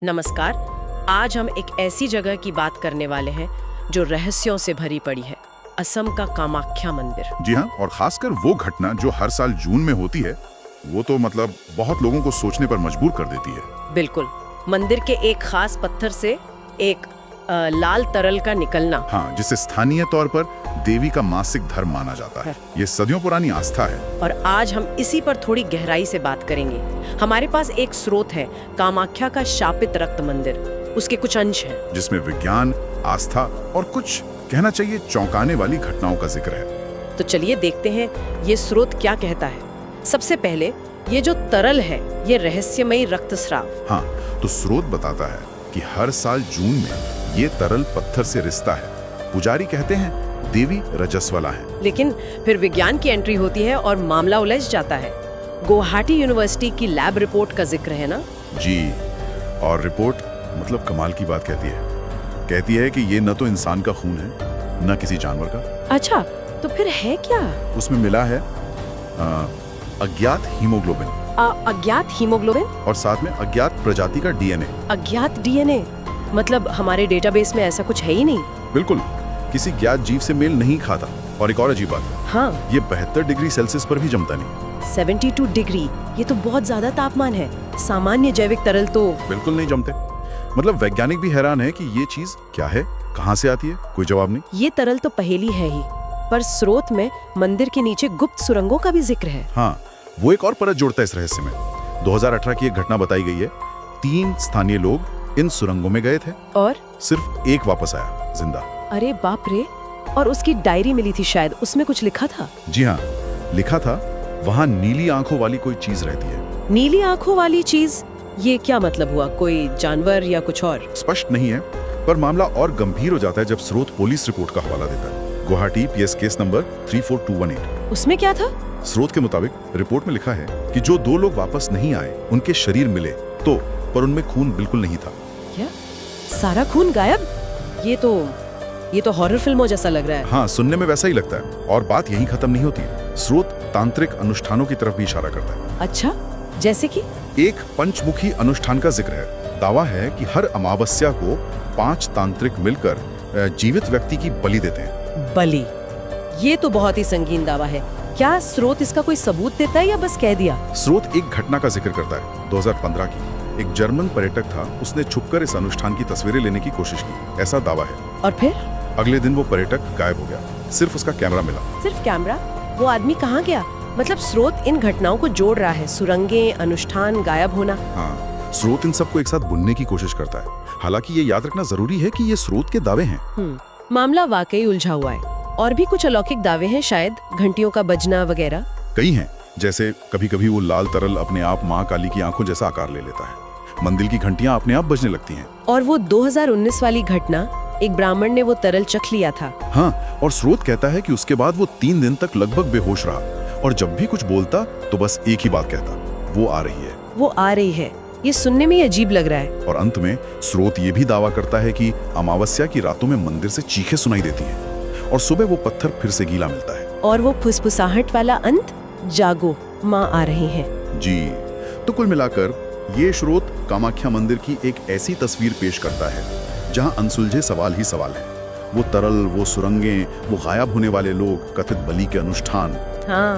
नमस्कार। आज हम एक ऐसी जगह की बात करने वाले हैं जो रहस्यों से भरी पड़ी है, असम का कामाख्या मंदिर। जी हाँ, और खासकर वो घटना जो हर साल जून में होती है, वो तो मतलब बहुत लोगों को सोचने पर मजबूर कर देती है। बिल्कुल, मंदिर के एक खास पत्थर से एक लाल तरल का निकलना। हाँ, जिसे स्थानीय तौर पर देवी का मासिक धर्म माना जाता है। ये सदियों पुरानी आस्था है। और आज हम इसी पर थोड़ी गहराई से बात करेंगे। हमारे पास एक स्रोत है, कामाख्या का शापित रक्त मंदिर। उसके कुछ अंश हैं जिसमें विज्ञान, आस्था और कुछ कहना चाहिए चौंकाने वाली घटनाओं का जिक्र है। तो चलिए देखते हैं ये स्रोत क्या कहता है। सबसे पहले ये जो तरल है, ये रहस्यमयी रक्तस्राव। हाँ, तो स्रोत बताता है कि हर साल जून में ये तरल पत्थर से रिश्ता है। पुजारी कहते हैं देवी रजस्वला है। लेकिन फिर विज्ञान की एंट्री होती है और मामला उलझ जाता है। गुवाहाटी यूनिवर्सिटी की लैब रिपोर्ट का जिक्र है ना? जी, और रिपोर्ट मतलब कमाल की बात कहती है कि ये न तो इंसान का खून है न किसी जानवर का। अच्छा, तो फिर है क्या? उसमें मिला है अज्ञात हीमोग्लोबिन। अज्ञात हीमोग्लोबिन और साथ में अज्ञात प्रजाति का डीएनए। अज्ञात डीएनए मतलब हमारे डेटाबेस में ऐसा कुछ है ही नहीं। बिल्कुल, किसी ज्ञात जीव से मेल नहीं खाता। और एक और अजीब बात है, हाँ, ये 72 डिग्री सेल्सियस पर भी जमता नहीं। 72 डिग्री, ये तो बहुत ज्यादा तापमान है। सामान्य जैविक तरल तो बिल्कुल नहीं जमते। मतलब वैज्ञानिक भी हैरान है कि ये चीज क्या है, कहाँ से आती है, कोई जवाब नहीं। ये तरल तो पहेली है ही, पर स्रोत में मंदिर के नीचे गुप्त सुरंगों का भी जिक्र है। हाँ, वो एक और परत जोड़ता है इस रहस्य में। 2018 की एक घटना बताई गई है। 3 स्थानीय लोग इन सुरंगों में गए थे और सिर्फ एक वापस आया जिंदा। अरे बाप रे! और उसकी डायरी मिली थी, शायद उसमें कुछ लिखा था। जी हाँ, लिखा था वहाँ नीली आंखों वाली कोई चीज रहती है। नीली आंखों वाली चीज, ये क्या मतलब हुआ? कोई जानवर या कुछ और? स्पष्ट नहीं है, पर मामला और गंभीर हो जाता है जब स्रोत पुलिस रिपोर्ट का हवाला देता है। Guwahati PS case number 34218। उसमें क्या था? स्रोत के मुताबिक रिपोर्ट में लिखा है कि जो 2 लोग वापस नहीं आए, उनके शरीर मिले तो, पर उनमें खून बिल्कुल नहीं था। क्या? सारा खून गायब? ये तो हॉरर फिल्मों जैसा लग रहा है। हाँ, सुनने में वैसा ही लगता है। और बात यहीं खत्म नहीं होती। स्रोत तांत्रिक अनुष्ठानों की तरफ भी इशारा करता है। अच्छा, जैसे कि? एक पंचमुखी अनुष्ठान का जिक्र है। दावा है कि हर अमावस्या को 5 तांत्रिक मिलकर जीवित व्यक्ति की बलि देते हैं। बलि? ये तो बहुत ही संगीन दावा है। क्या स्रोत इसका कोई सबूत देता है या बस कह दिया? स्रोत एक घटना का जिक्र करता है, 2015 की। एक जर्मन पर्यटक था, उसने छुपकर इस अनुष्ठान की तस्वीरें लेने की कोशिश की, ऐसा दावा है। और फिर? अगले दिन वो पर्यटक गायब हो गया, सिर्फ उसका कैमरा मिला। सिर्फ कैमरा? वो आदमी कहाँ गया? मतलब स्रोत इन घटनाओं को जोड़ रहा है, सुरंगें, अनुष्ठान, गायब होना। हाँ, स्रोत इन सबको एक साथ बुनने की कोशिश करता है। हालांकि ये याद रखना जरूरी है कि ये स्रोत के दावे हैं। मामला वाकई उलझा हुआ है। और भी कुछ अलौकिक दावे हैं, शायद घंटियों का बजना वगैरह। कई हैं, जैसे कभी कभी वो लाल तरल अपने आप माँ काली की आंखों जैसा आकार ले लेता है। मंदिर की घंटियां अपने आप बजने लगती हैं। और वो 2019 वाली घटना, एक ब्राह्मण ने वो तरल चख लिया था। हाँ, और स्रोत कहता है कि उसके बाद वो 3 दिन तक लगभग बेहोश रहा, और जब भी कुछ बोलता तो बस एक ही बात कहता, वो आ रही है। वो आ रही है, ये सुनने में अजीब लग रहा है। और अंत में स्रोत ये भी दावा करता है कि अमावस्या की रातों में मंदिर से चीखें सुनाई देती हैं, और सुबह वो पत्थर फिर से गीला मिलता है। और वो फुसफुसाहट वाला अंत, जागो माँ आ रही है। जी, तो कुल मिलाकर ये स्रोत कामाख्या मंदिर की एक ऐसी तस्वीर पेश करता है जहां अनसुलझे सवाल ही सवाल हैं। वो तरल, वो सुरंगें, वो गायब होने वाले लोग, कथित बलि के अनुष्ठान। हाँ,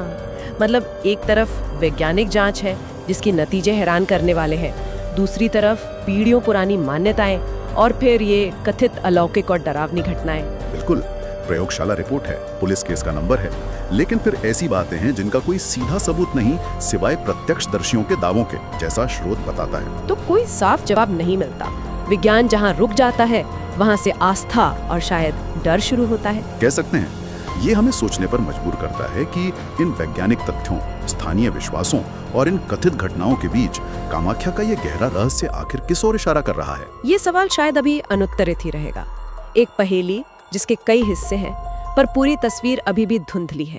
मतलब एक तरफ वैज्ञानिक जांच है जिसके नतीजे हैरान करने वाले हैं, दूसरी तरफ पीढ़ियों पुरानी मान्यताएं, और फिर ये कथित अलौकिक और डरावनी घटनाएं। बिल्कुल, प्रयोगशाला रिपोर्ट है, पुलिस केस का नंबर है, लेकिन फिर ऐसी बातें हैं जिनका कोई सीधा सबूत नहीं सिवाय प्रत्यक्षदर्शियों के दावों के, जैसा स्रोत बताता है। तो कोई साफ जवाब नहीं मिलता। विज्ञान जहाँ रुक जाता है, वहाँ से आस्था और शायद डर शुरू होता है। कह सकते हैं, ये हमें सोचने पर मजबूर करता है कि इन वैज्ञानिक तथ्यों, स्थानीय विश्वासों और इन कथित घटनाओं के बीच कामाख्या का ये गहरा रहस्य आखिर किस ओर इशारा कर रहा है। ये सवाल शायद अभी अनुत्तरित ही रहेगा। एक पहेली जिसके कई हिस्से हैं, पर पूरी तस्वीर अभी भी धुंधली है।